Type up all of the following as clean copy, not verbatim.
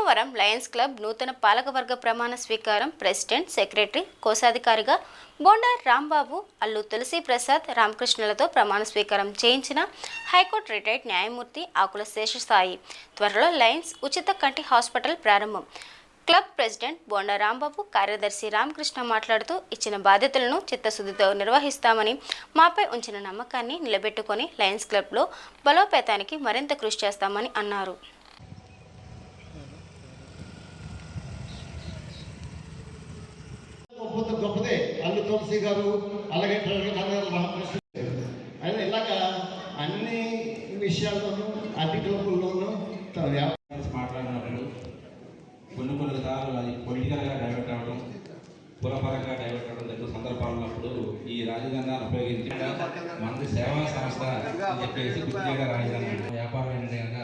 సోమవారం Lions club నూతన పాలకవర్గ ప్రమాణ స్వీకారం ప్రెసిడెంట్, సెక్రటరీ, కోశాధికారిగా బోండా రాంబాబు, అల్లు తులసి ప్రసాద్, రామకృష్ణలతో ప్రమాణ స్వీకారం చేయించిన హైకోర్టు రిటైర్డ్ న్యాయమూర్తి ఆకుల శేషసాయి. త్వరలో లయన్స్ ఉచిత కంటి హాస్పిటల్ ప్రారంభం. క్లబ్ ప్రెసిడెంట్ బోండా రాంబాబు, కార్యదర్శి రామకృష్ణ మాట్లాడుతూ ఇచ్చిన బాధ్యతలను చిత్తశుద్ధితో నిర్వహిస్తామని, మాపై ఉంచిన నమ్మకాన్ని నిలబెట్టుకొని లయన్స్ క్లబ్లో బలోపేతానికి మరింత కృషి చేస్తామని అన్నారు. గొప్పదే అల్లు తులసి గారు, అలాగే రామకృష్ణ అయినా ఇలాగా అన్ని విషయాల్లోనూ అన్ని క్లబ్బుల్లోనూ మాట్లాడినప్పుడు కొన్ని సార్లు అది పొలిటికల్గా డైవర్ట్ అవ్వడం, కులపరంగా డైవర్ట్ అవ్వడం దగ్గర సందర్భాలు ఉన్నప్పుడు ఈ రాజధానిని ఉపయోగించి మనది సేవా సంస్థ అని చెప్పేసి గుర్తిగా రాజధాని వ్యాపారం ఏంటంటే కనుక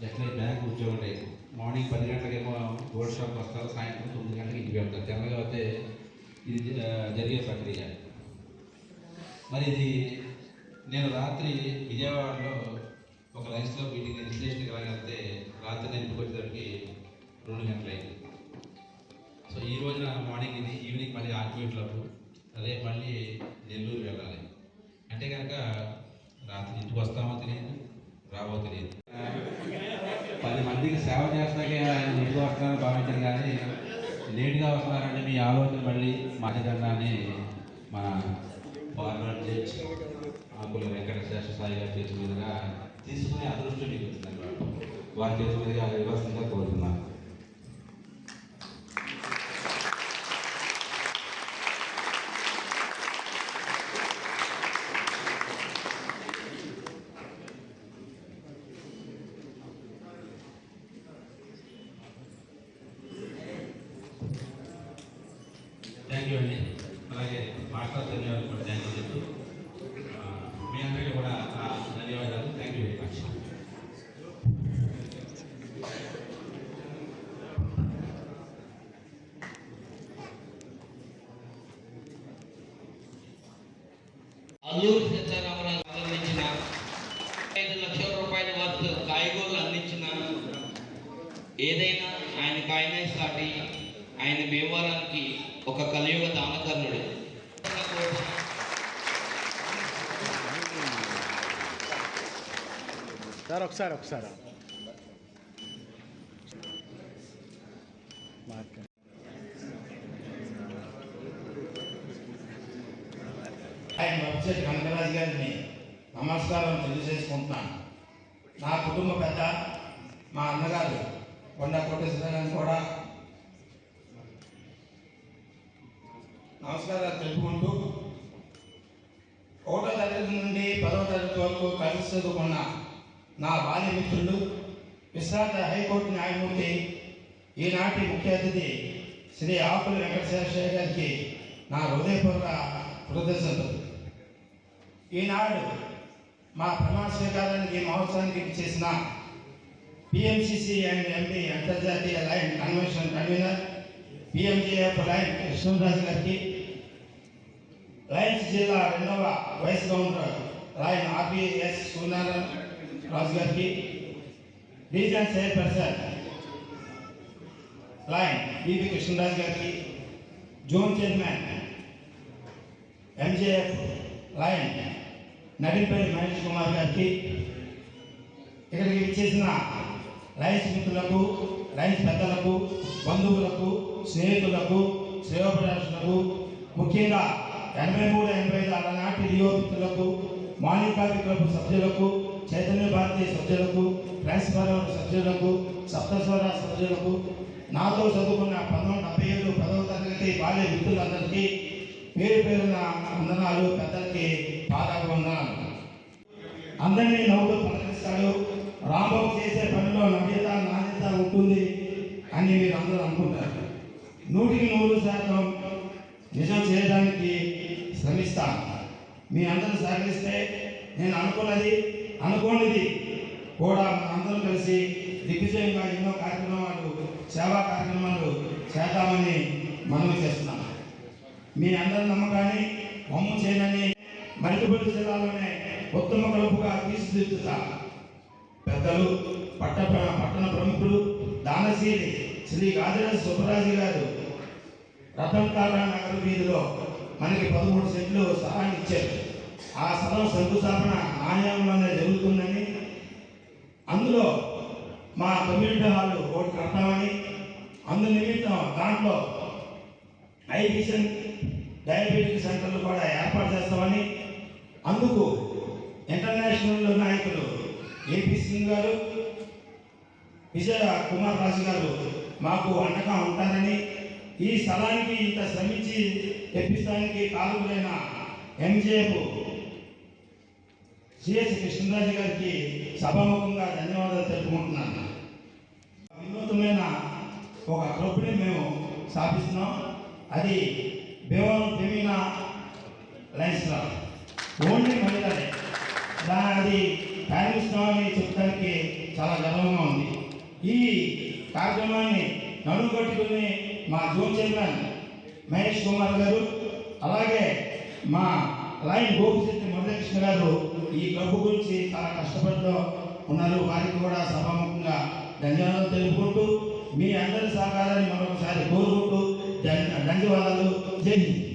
జస్ట్ బ్యాంక్ ఉద్యోగం లేదు. మార్నింగ్ 10 గంటలకేమో గోల్డ్ షాప్కి వస్తారు, సాయంత్రం 9 గంటలకు ఇంటికి వెళ్తారు. జనరల్గా అయితే ఇది జరిగే ప్రక్రియ. మరి ఇది నేను రాత్రి విజయవాడలో ఒక లైన్స్లో మీటింగ్ రిజిస్ట్రేషన్కి రాగలిగితే రాత్రి నేను ఇంటికి వచ్చేసరికి 2 గంటలైంది. సో ఈ రోజున మార్నింగ్ ఇది, ఈవినింగ్ మళ్ళీ ఆర్గ్యుమెంట్లకు, అదే మళ్ళీ నెల్లూరు వెళ్ళాలి అంటే కనుక రాత్రి ఇంటికి వస్తామో తెలియదు, రాబో తెలియదు. 10 మందికి సేవ చేస్తాకే ఆయన ఇంటికి వస్తున్నారని భావించాను, కానీ లేట్గా వస్తున్నారంటే మీ ఆలోచన మళ్ళీ మానేదన్నా అని మన ఫార్మర్ జడ్జ్ ఆకుల వెంకట శేషసాయి గారి చేతి మీదుగా తీసుకునే అదృష్టం మీకు వచ్చిందన్నమాట. వారి చేతి మీదుగా ఇవ్వాల్సిందిగా కోరుతున్నాను. థ్యాంక్ యూ అండి. అలాగే మాస్టర్ ధన్యవాదాలు కూడా థ్యాంక్ యూ చెప్తూ మీ అందరికీ కూడా ధన్యవాదాలు. Thank you very much. Alluri Sitaramaraju అందించిన 5 లక్షల రూపాయల వర్త్ కాయగూరలు అందించిన ఏదైనా ఆయనకు సాటి ఆయన భీమవరానికి ఒక కలియుగ దానకర్ణుడు. ఒకసారి ఆయన వెబ్సైట్ కనకరాజు గారిని నమస్కారం తెలియజేసుకుంటున్నాను. నా కుటుంబ పెద్ద మా అన్నగారు కొండ కోటేశ్వరరావు కూడా నమస్కారాలు తెలుపుకుంటూ 1వ తరగతి నుండి 10వ తరగతి వరకు కలిసి చదువుకున్న నా బాల్య మిత్రుడు, విశ్రాంత హైకోర్టు న్యాయమూర్తి, ఈనాటి ముఖ్య అతిథి శ్రీ ఆకుల వెంకటేశ్వర గారికి నా హృదయపూర్వక కృతజ్ఞతలు. ఈనాడు మా ప్రమాణ స్వీకారానికి మహోత్సవానికి చేసిన పిఎంసిసి అండ్ ఎంపీ అంతర్జాతీయ lion convention convener PMJF lion Krishnaraju గారికి, లయన్స్ జిల్లా 2వ vice governor lion RBS Suryanarayana Raju గారికి, region chairperson lion BV Krishnaraju గారికి, zone chairman MJF lion Naveenpalli Mahesh Kumar గారికి, ఇక్కడికి విచ్చేసిన లయన్స్ మిత్రులకు, లయన్స్ పెద్దలకు, బంధువులకు, స్నేహితులకు, శ్రేయోభిలాషులకు, ముఖ్యంగా 83-85 అలనాటి రియో మిత్రులకు, మార్నింగ్ కాఫీ క్లబ్ సభ్యులకు, చైతన్య భారతి సభ్యులకు, ఫ్రెండ్స్ ఫార్వర్డ్ సభ్యులకు, సప్తస్వర సభ్యులకు, నాతో చదువుకున్న 1977 10వ తరగతి బాల్య మిత్రులందరికీ పేరు పేరున వందనాలు. పెద్దలకి పాదాభివందనాలు. అందరినీ నవ్వుతూ పలకరిస్తాడు. రాంబాబు చేసే పనిలో నాణ్యత ఉంటుంది అని మీరు అందరూ అనుకుంటారు. 100% నిజం చేయడానికి శ్రమిస్తాను. మీ అందరూ సహకరిస్తే నేను అనుకోనిది కూడా మనందరం కలిసి దిగ్విజయంగా ఎన్నో కార్యక్రమాలు, సేవా కార్యక్రమాలు చేద్దామని మనవి చేస్తున్నాను. మీ అందరి నమ్మకాన్ని వమ్ము చేయనని మరికపల్లి జిల్లాలోనే ఉత్తమ కలుపుగా తీర్చిదిద్దుతా పెద్దలు, పట్టణ ప్రముఖులు, దానశీలి శ్రీ గాదిరాజు సుబ్బరాజు గారు రతన్ టాటా నగర్ వీధిలో మనకి 13 సెంట్లు స్థలాన్ని ఇచ్చారు. ఆ స్థలం శంకుస్థాపన ఆలయంలోనే జరుగుతుందని, అందులో మా కమ్యూనిటీ హాల్ ఒకటి కడతామని, అందు నిమిత్తం దాంట్లో ఐవిషన్ డయాబెటిక్ సెంటర్లు కూడా ఏర్పాటు చేస్తామని, అందుకు ఇంటర్నేషనల్ నాయకులు ఏపీ సింగ్ గారు, విజయ కుమార్ రాజు గారు మాకు అండగా ఉంటారని, ఈ స్థలానికి ఇంత శ్రమించి తెప్పించడానికి కారకులైన ఎంజేఎఫ్ సిఎస్ కృష్ణరాజు గారికి సభాముఖంగా ధన్యవాదాలు తెలుపుకుంటున్నాను. వినూతమైన ఒక క్లబ్ని మేము స్థాపిస్తున్నాం. అది Bhimavaram Femina Lions club, only మహిళలే. అది ప్రారంభిస్తామని చెప్పడానికి చాలా గర్వంగా ఉంది. ఈ కార్యక్రమాన్ని నడుగట్టుకుని మా జోన్ చైర్మన్ మహేష్ కుమార్ గారు, అలాగే మా లైన్ గోపిశెట్టి మురళీకృష్ణ గారు ఈ క్లబ్ గురించి చాలా కష్టపడుతూ ఉన్నారు. వారికి కూడా సభాముఖంగా ధన్యవాదాలు తెలుపుకుంటూ, మీ అందరి సహకారాన్ని మరొకసారి కోరుకుంటూ ధన్యవాదాలు. జై హింద్.